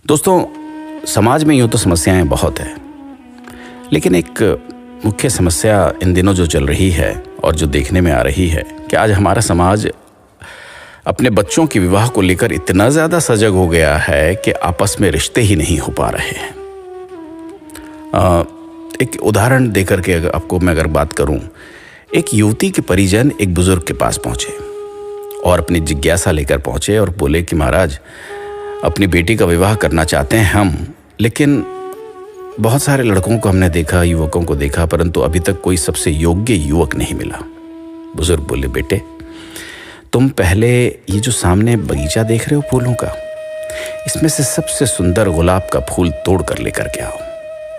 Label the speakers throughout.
Speaker 1: दोस्तों, समाज में यूँ तो समस्याएं बहुत है, लेकिन एक मुख्य समस्या इन दिनों जो चल रही है और जो देखने में आ रही है कि आज हमारा समाज अपने बच्चों के विवाह को लेकर इतना ज़्यादा सजग हो गया है कि आपस में रिश्ते ही नहीं हो पा रहे हैं। एक उदाहरण देकर के आपको मैं अगर बात करूं, एक युवती के परिजन एक बुजुर्ग के पास पहुंचे और अपनी जिज्ञासा लेकर पहुंचे और बोले कि महाराज, अपनी बेटी का विवाह करना चाहते हैं हम, लेकिन बहुत सारे लड़कों को हमने देखा, युवकों को देखा, परंतु अभी तक कोई सबसे योग्य युवक नहीं मिला। बुजुर्ग बोले, बेटे तुम पहले ये जो सामने बगीचा देख रहे हो फूलों का, इसमें से सबसे सुंदर गुलाब का फूल तोड़ कर लेकर के आओ,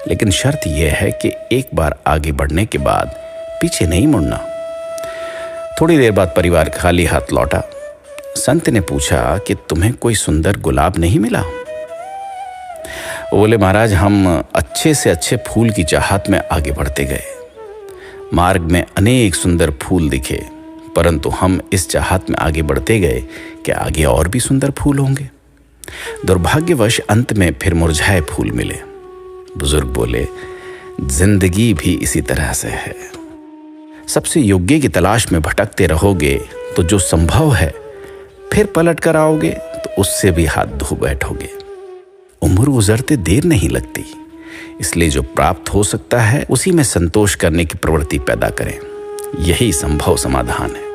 Speaker 1: लेकिन शर्त यह है कि एक बार आगे बढ़ने के बाद पीछे नहीं मुड़ना। थोड़ी देर बाद परिवार खाली हाथ लौटा। संत ने पूछा कि तुम्हें कोई सुंदर गुलाब नहीं मिला? वो बोले, महाराज हम अच्छे से अच्छे फूल की चाहत में आगे बढ़ते गए। मार्ग में अनेक सुंदर फूल दिखे, परंतु हम इस चाहत में आगे बढ़ते गए कि आगे और भी सुंदर फूल होंगे। दुर्भाग्यवश अंत में फिर मुरझाए फूल मिले। बुजुर्ग बोले, जिंदगी भी इसी तरह से है। सबसे योग्य की तलाश में भटकते रहोगे तो जो संभव है फिर पलट कर आओगे तो उससे भी हाथ धो बैठोगे। उम्र गुजरते देर नहीं लगती, इसलिए जो प्राप्त हो सकता है उसी में संतोष करने की प्रवृत्ति पैदा करें, यही संभव समाधान है।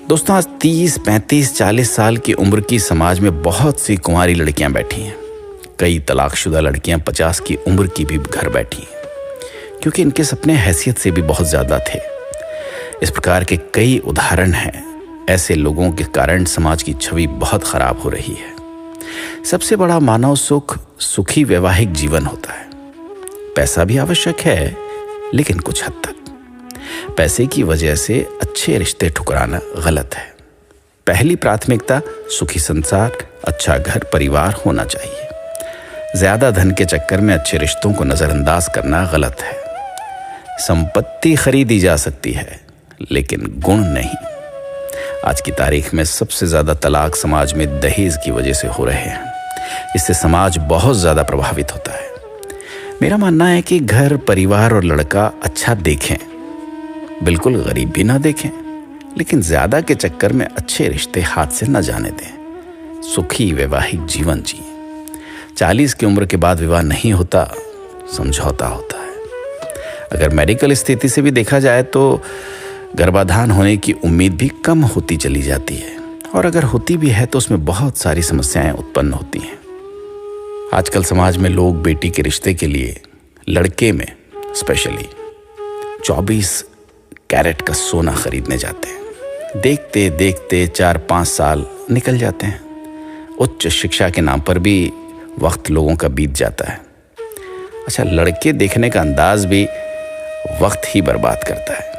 Speaker 1: दोस्तों, आज 30, 35, 40 साल की उम्र की समाज में बहुत सी कुंवारी लड़कियां बैठी हैं। कई तलाकशुदा लड़कियां 50 की उम्र की भी घर बैठी हैं, क्योंकि इनके सपने हैसियत से भी बहुत ज्यादा थे। इस प्रकार के कई उदाहरण हैं। ऐसे लोगों के कारण समाज की छवि बहुत खराब हो रही है। सबसे बड़ा मानव सुख सुखी वैवाहिक जीवन होता है। पैसा भी आवश्यक है, लेकिन कुछ हद तक। पैसे की वजह से अच्छे रिश्ते ठुकराना गलत है। पहली प्राथमिकता सुखी संसार, अच्छा घर परिवार होना चाहिए। ज्यादा धन के चक्कर में अच्छे रिश्तों को नजरअंदाज करना गलत है। संपत्ति खरीदी जा सकती है, लेकिन गुण नहीं। आज की तारीख में सबसे ज्यादा तलाक समाज में दहेज की वजह से हो रहे हैं। इससे समाज बहुत ज्यादा प्रभावित होता है। मेरा मानना है कि घर परिवार और लड़का अच्छा देखें, बिल्कुल गरीब भी ना देखें, लेकिन ज्यादा के चक्कर में अच्छे रिश्ते हाथ से न जाने दें। सुखी वैवाहिक जीवन जिए। 40 की उम्र के बाद विवाह नहीं होता, समझौता होता है। अगर मेडिकल स्थिति से भी देखा जाए तो गर्भाधान होने की उम्मीद भी कम होती चली जाती है, और अगर होती भी है तो उसमें बहुत सारी समस्याएं उत्पन्न होती हैं। आजकल समाज में लोग बेटी के रिश्ते के लिए लड़के में स्पेशली 24 कैरेट का सोना खरीदने जाते हैं। देखते देखते 4-5 साल निकल जाते हैं। उच्च शिक्षा के नाम पर भी वक्त लोगों का बीत जाता है। अच्छा, लड़के देखने का अंदाज भी वक्त ही बर्बाद करता है।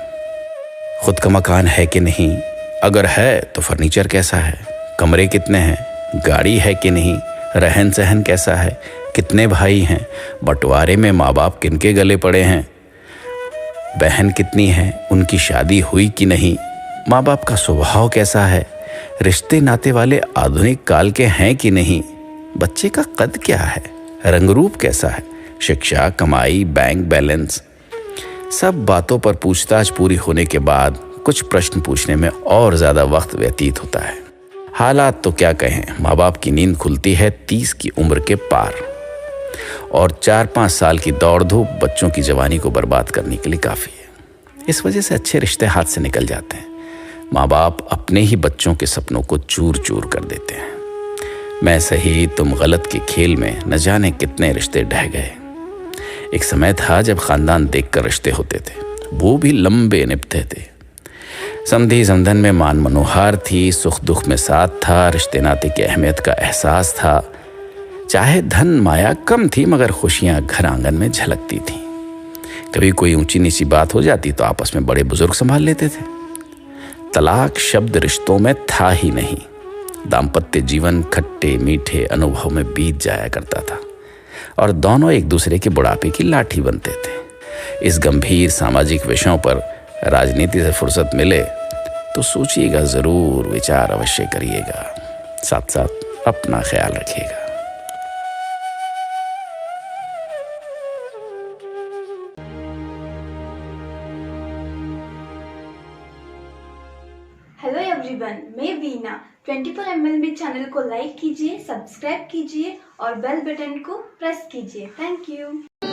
Speaker 1: खुद का मकान है कि नहीं, अगर है तो फर्नीचर कैसा है, कमरे कितने हैं, गाड़ी है कि नहीं, रहन सहन कैसा है, कितने भाई हैं, बंटवारे में माँ बाप किनके गले पड़े हैं, बहन कितनी है, उनकी शादी हुई कि नहीं, माँ बाप का स्वभाव कैसा है, रिश्ते नाते वाले आधुनिक काल के हैं कि नहीं, बच्चे का कद क्या है, रंग रूप कैसा है, शिक्षा, कमाई, बैंक बैलेंस। सब बातों पर पूछताछ पूरी होने के बाद कुछ प्रश्न पूछने में और ज्यादा वक्त व्यतीत होता है। हालात तो क्या कहें, माँ बाप की नींद खुलती है 30 की उम्र के पार, और 4-5 साल की दौड़ धूप बच्चों की जवानी को बर्बाद करने के लिए काफी है। इस वजह से अच्छे रिश्ते हाथ से निकल जाते हैं। माँ बाप अपने ही बच्चों के सपनों को चूर चूर कर देते हैं। मैं सही तुम गलत के खेल में न जाने कितने रिश्ते ढह गए। एक समय था जब खानदान देखकर रिश्ते होते थे, वो भी लंबे निभते थे। समधी समधन में मान मनोहार थी, सुख दुख में साथ था, रिश्ते नाते की अहमियत का एहसास था। चाहे धन माया कम थी, मगर खुशियां घर आंगन में झलकती थी। कभी कोई ऊंची नीची बात हो जाती तो आपस में बड़े बुजुर्ग संभाल लेते थे। तलाक शब्द रिश्तों में था ही नहीं। दाम्पत्य जीवन खट्टे मीठे अनुभव में बीत जाया करता था, और दोनों एक दूसरे के बुढ़ापे की लाठी बनते थे। इस गंभीर सामाजिक विषयों पर राजनीति से फुर्सत मिले तो सोचिएगा ज़रूर, विचार अवश्य करिएगा, साथ साथ अपना ख्याल रखिएगा।
Speaker 2: हेलो एवरीवन, मैं वीना। 24 MLB चैनल को लाइक कीजिए, सब्सक्राइब कीजिए और बेल बटन को प्रेस कीजिए। Thank you.